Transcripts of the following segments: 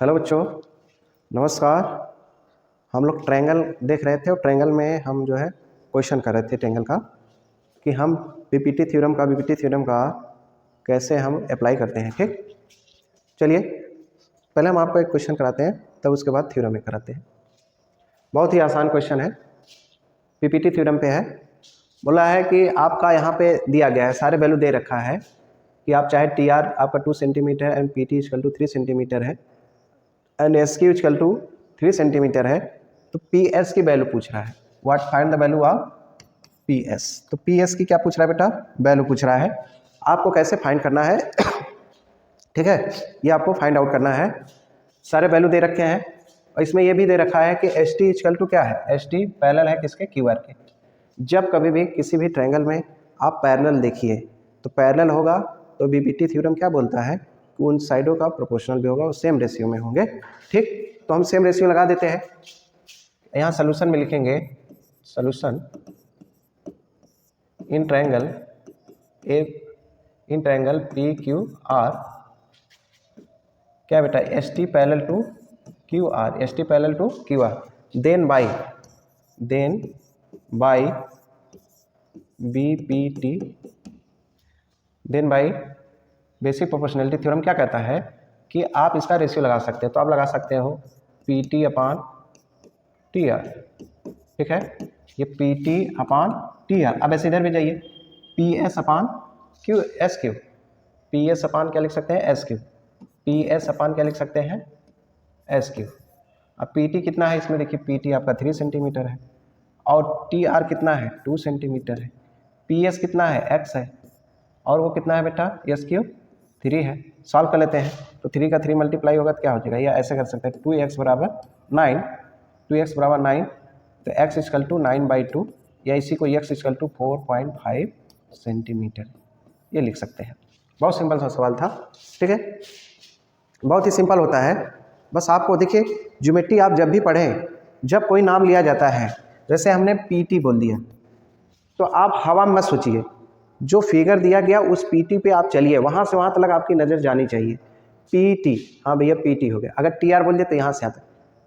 Hello बच्चों, नमस्कार। हम लोग ट्रायंगल देख रहे थे और ट्रायंगल में हम जो है क्वेश्चन कर रहे थे ट्रायंगल का कि हम बीपीटी थ्योरम का कैसे हम अप्लाई करते हैं। ठीक, चलिए पहले हम आपको एक क्वेश्चन कराते हैं, तब उसके बाद थ्योरम में कराते हैं। बहुत ही आसान क्वेश्चन है, पीपीटी थ्योरम पे है। बोला है कि आपका यहाँ पे दिया गया है, सारे वैल्यू दे रखा है कि आप चाहे टी आर आपका 2 centimetre and P T equal to 3 centimetre है and S Q equal to 3 centimetre है, तो पी एस की वैल्यू पूछ रहा है। What find the value of P S. तो पी एस की क्या पूछ रहा है बेटा? वैल्यू पूछ रहा है। आपको कैसे फाइंड करना है ठीक है, ये आपको फाइंड आउट करना है। सारे वैल्यू दे रखे हैं और इसमें ये भी दे रखा है कि एस टी इक्वल टू क्या है, एस टी पैरेलल है किसके, क्यू आर के। जब कभी भी किसी भी ट्रायंगल में आप पैरेलल देखिए तो पैरेलल होगा तो बीपीटी थ्योरम क्या बोलता है कि उन साइडों का प्रोपोर्शनल भी होगा, वो सेम रेशियो में होंगे। ठीक, तो हम सेम रेशियो लगा देते हैं। यहाँ सोल्यूशन में लिखेंगे solution in triangle P Q R क्या बेटा, S T parallel to Q R, S T parallel to Q R, then by BPT, then by basic proportionality theorem क्या कहता है कि आप इसका रेशियो लगा सकते हैं। तो आप लगा सकते हो P T upon T R. ठीक है, ये P T upon T R. अब ऐसे इधर भी जाइए, पी एस अपान Q S Q, P S अपान क्या लिख सकते हैं, एस क्यू, पी एस अपान क्या लिख सकते हैं, एस क्यू। अब पी टी कितना है इसमें देखिए, पी टी आपका 3 सेंटीमीटर है और टी आर कितना है, 2 सेंटीमीटर है। पी एस कितना है, एक्स है, और वो कितना है बेटा, एस क्यू 3 है। सॉल्व कर लेते हैं तो 3 का 3 मल्टीप्लाई होगा तो क्या हो जाएगा, या ऐसे कर सकते हैं 2x बराबर 9, 2x बराबर 9, तो x इक्वल टू 9/2, या इसी को x इक्वल टू 4.5 सेंटीमीटर, ये लिख सकते हैं। बहुत सिंपल सा सवाल था। ठीक है, बहुत ही सिंपल होता है। बस आपको देखिए, ज्योमेट्री आप जब भी पढ़ें, जब कोई नाम लिया जाता है, जैसे हमने पीटी बोल दिया, तो आप हवा में मत सोचिए, जो फिगर दिया गया उस पीटी पे आप चलिए, वहाँ से वहाँ तक आपकी नज़र जानी चाहिए। पीटी, हाँ भैया पीटी हो गया। अगर टी आर बोल दिए तो यहाँ से आता,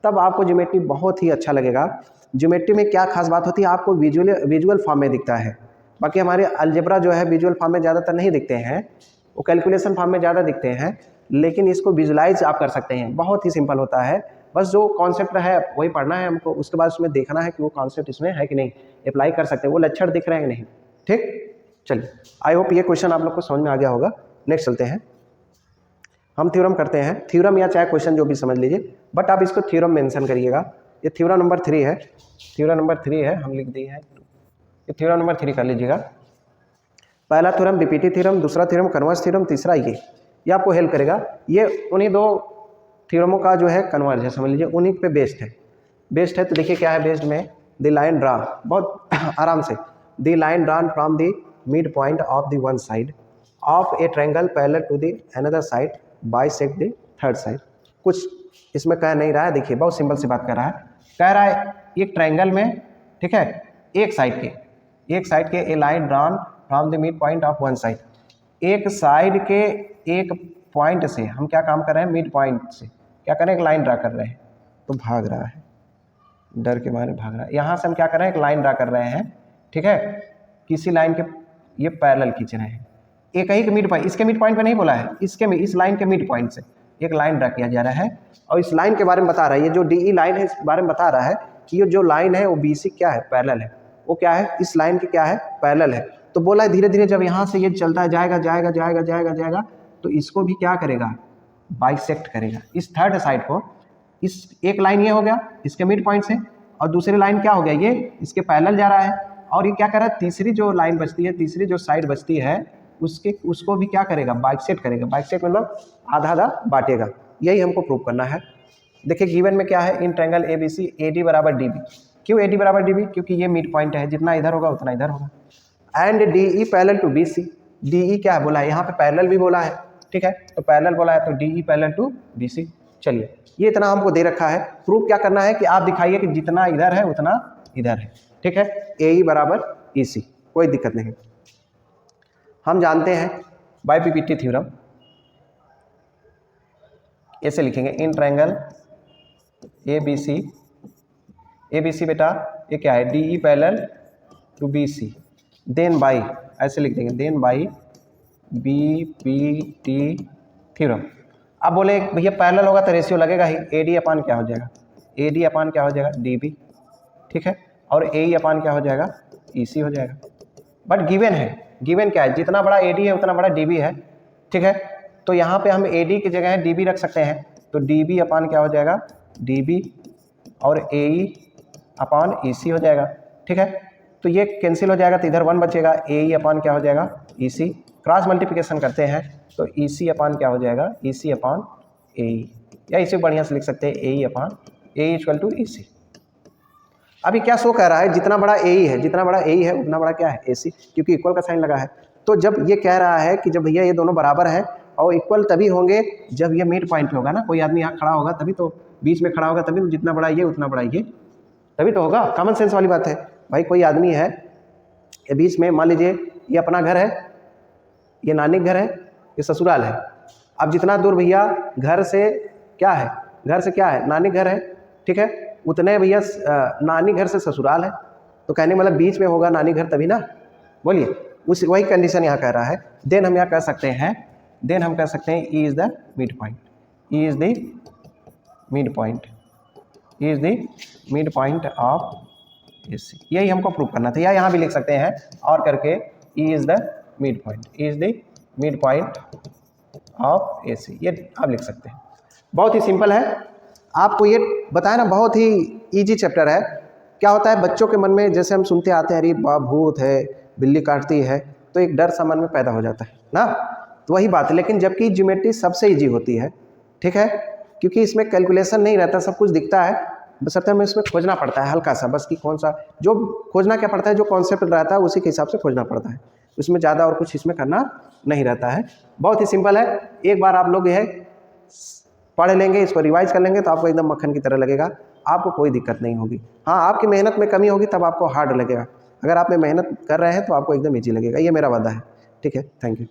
तब आपको ज्योमेट्री बहुत ही अच्छा लगेगा। ज्योमेट्री में क्या खास बात होती है, आपको विजुअल फॉर्म में दिखता है। बाकी हमारे अलजेब्रा जो है विजुअल फॉर्म में ज़्यादातर नहीं दिखते हैं, वो कैलकुलेशन फॉर्म में ज़्यादा दिखते हैं, लेकिन इसको विजुलाइज आप कर सकते हैं। बहुत ही सिंपल होता है, बस जो कॉन्सेप्ट है वही पढ़ना है हमको, उसके बाद उसमें देखना है कि वो कॉन्सेप्ट इसमें है कि नहीं, अप्लाई कर सकते हैं, वो लक्षण दिख रहे हैं कि नहीं। ठीक, चलिए आई होप ये क्वेश्चन आप लोग को समझ में आ गया होगा। नेक्स्ट चलते हैं, हम थ्योरम करते हैं। थ्योरम या चाहे क्वेश्चन जो भी समझ लीजिए, बट आप इसको थ्योरम मेंशन करिएगा। ये थ्योरम नंबर 3 है, थ्योरम नंबर 3 है, हम लिख दिए हैं, ये थ्योरम नंबर 3 कर लीजिएगा। पहला थ्योरम बीपीटी थ्योरम, दूसरा थ्योरम कन्वर्ज थ्योरम, तीसरा ये आपको हेल्प करेगा। ये उन्हीं दो थ्योरमों का जो है कन्वर्ज है, समझ लीजिए उन्हीं पे बेस्ड है। तो देखिए क्या है बेस्ड में, द लाइन ड्रा, बहुत आराम से, the line drawn from the mid point of the one side of a triangle parallel to the another side bisect the third side. कुछ इसमें कह नहीं रहा है, देखिए बहुत सिंपल सी बात कह रहा है एक ट्रायंगल में, ठीक है, एक साइड के a line drawn from the mid point of one side, एक साइड के एक पॉइंट से हम क्या काम कर रहे हैं, मिड पॉइंट से क्या कर रहे हैं, एक लाइन ड्रा कर रहे हैं। तो भाग रहा है, डर के मारे भाग रहा है। यहाँ से हम क्या कर रहे हैं, एक लाइन ड्रा कर रहे हैं, ठीक है, किसी लाइन के ये पैरेलल खींच रहे हैं, एक ही के मिड पॉइंट, इसके मिड पॉइंट पे नहीं बोला है, इस लाइन के मिड पॉइंट से एक लाइन ड्रा किया जा रहा है, और इस लाइन के बारे में बता रहा है, ये जो डी लाइन है इस बारे में बता रहा है कि ये जो लाइन है वो बी सी क्या है, पैरेलल है, वो क्या है, इस लाइन के क्या है, पैरेलल है। तो बोला है धीरे धीरे जब यहाँ से ये चलता है, जाएगा, तो इसको भी क्या करेगा, बाइसेक्ट करेगा, इस थर्ड साइड को। इस एक लाइन ये हो गया इसके मिड पॉइंट से, और दूसरी लाइन क्या हो गया, ये इसके पैरेलल जा रहा है, और ये क्या कर रहा है, तीसरी जो लाइन बचती है, तीसरी जो साइड बचती है उसको भी क्या करेगा, बाइसेक्ट करेगा। बाइसेक्ट मतलब आधा आधा बांटेगा, यही हमको प्रूव करना है। देखिए गिवन में क्या है, in triangle A B C A D बराबर डी बी। क्यों ए डी बराबर डी बी, क्योंकि ये मिड पॉइंट है, जितना इधर होगा उतना इधर होगा। And D E parallel to B C, D E क्या है बोला है, यहाँ पे पैरेलल भी बोला है, ठीक है, तो पैरेलल बोला है तो D E parallel to B C. चलिए ये इतना हमको दे रखा है, प्रूफ क्या करना है कि आप दिखाइए कि जितना इधर है उतना इधर है, ठीक है, ए ई बराबर ई सी, कोई दिक्कत नहीं। हम जानते हैं बाय पीपीटी थ्योरम ऐसे लिखेंगे इन ट्रायंगल ए बी सी बेटा ये क्या है, D E parallel to B C, then by, ऐसे लिख देंगे then by B P T theorem. अब बोले भैया पैरेलल होगा तो रेशियो लगेगा ही, ए डी अपान क्या हो जाएगा, ए डी अपान क्या हो जाएगा, डी बी, ठीक है, और ए ई अपान क्या हो जाएगा, ई सी हो जाएगा। बट गिवन है, गिवन क्या है, जितना बड़ा ए डी है उतना बड़ा डी बी है, ठीक है, तो यहाँ पे हम ए डी की जगह डी बी रख सकते हैं, तो डी बी अपान क्या हो जाएगा, डी बी, और ए ई अपान ई सी हो जाएगा, ठीक है, तो ये कैंसिल हो जाएगा तो इधर 1 बचेगा, ए ई अपान क्या हो जाएगा, ई सी, क्रॉस मल्टीप्लिकेशन करते हैं तो ई सी अपान क्या हो जाएगा, ई सी अपान ए ई, या इसे बढ़िया से लिख सकते हैं ए ई अपान ए इक्वल टू ई सी। अभी क्या शो कह रहा है, जितना बड़ा ए ई है, जितना बड़ा ए ई है उतना बड़ा क्या है, ए सी, क्योंकि इक्वल का साइन लगा है। तो जब ये कह रहा है कि जब भैया ये दोनों बराबर हैं और इक्वल तभी होंगे जब ये मिड पॉइंट पे होगा ना, कोई आदमी यहाँ खड़ा होगा तभी तो, बीच में खड़ा होगा तभी तो, जितना बड़ा ये उतना बड़ा ये तभी तो होगा, कॉमन सेंस वाली बात है भाई। कोई आदमी है ये बीच में, मान लीजिए ये अपना घर है, ये नानी घर है, ये ससुराल है। अब जितना दूर भैया घर से क्या है, घर से क्या है, नानी घर है, ठीक है, उतने भैया नानी घर से ससुराल है, तो कहने मतलब बीच में होगा नानी घर तभी ना, बोलिए, उस वही कंडीशन यहाँ कह रहा है। देन हम यहाँ कह सकते हैं, देन हम कह सकते हैं E is the mid point, E is the mid point, E is the mid point of A C, यही हमको प्रूव करना था, या यहाँ भी लिख सकते हैं और करके E is the mid point, E is the mid point of A C, ये आप लिख सकते हैं। बहुत ही सिंपल है, आपको ये बताया ना, बहुत ही इजी चैप्टर है। क्या होता है बच्चों के मन में, जैसे हम सुनते आते हैं अरे बाप भूत है, बिल्ली काटती है, तो एक डर सा मन में पैदा हो जाता है ना, तो वही बात है। लेकिन जबकि ज्योमेट्री सबसे इजी होती है, ठीक है, क्योंकि इसमें कैलकुलेशन नहीं रहता, सब कुछ दिखता है, बस हमें इसमें खोजना पड़ता है हल्का सा, बस कि कौन सा, जो खोजना क्या पड़ता है, जो कॉन्सेप्ट रहता है उसी के हिसाब से खोजना पड़ता है, उसमें ज़्यादा और कुछ इसमें करना नहीं रहता है। बहुत ही सिंपल है, एक बार आप लोग यह पढ़ लेंगे, इसको रिवाइज कर लेंगे तो आपको एकदम मक्खन की तरह लगेगा, आपको कोई दिक्कत नहीं होगी। हाँ, आपकी मेहनत में कमी होगी तब आपको हार्ड लगेगा, अगर आप में मेहनत कर रहे हैं तो आपको एकदम ईजी लगेगा, ये मेरा वादा है, ठीक है। Thank you.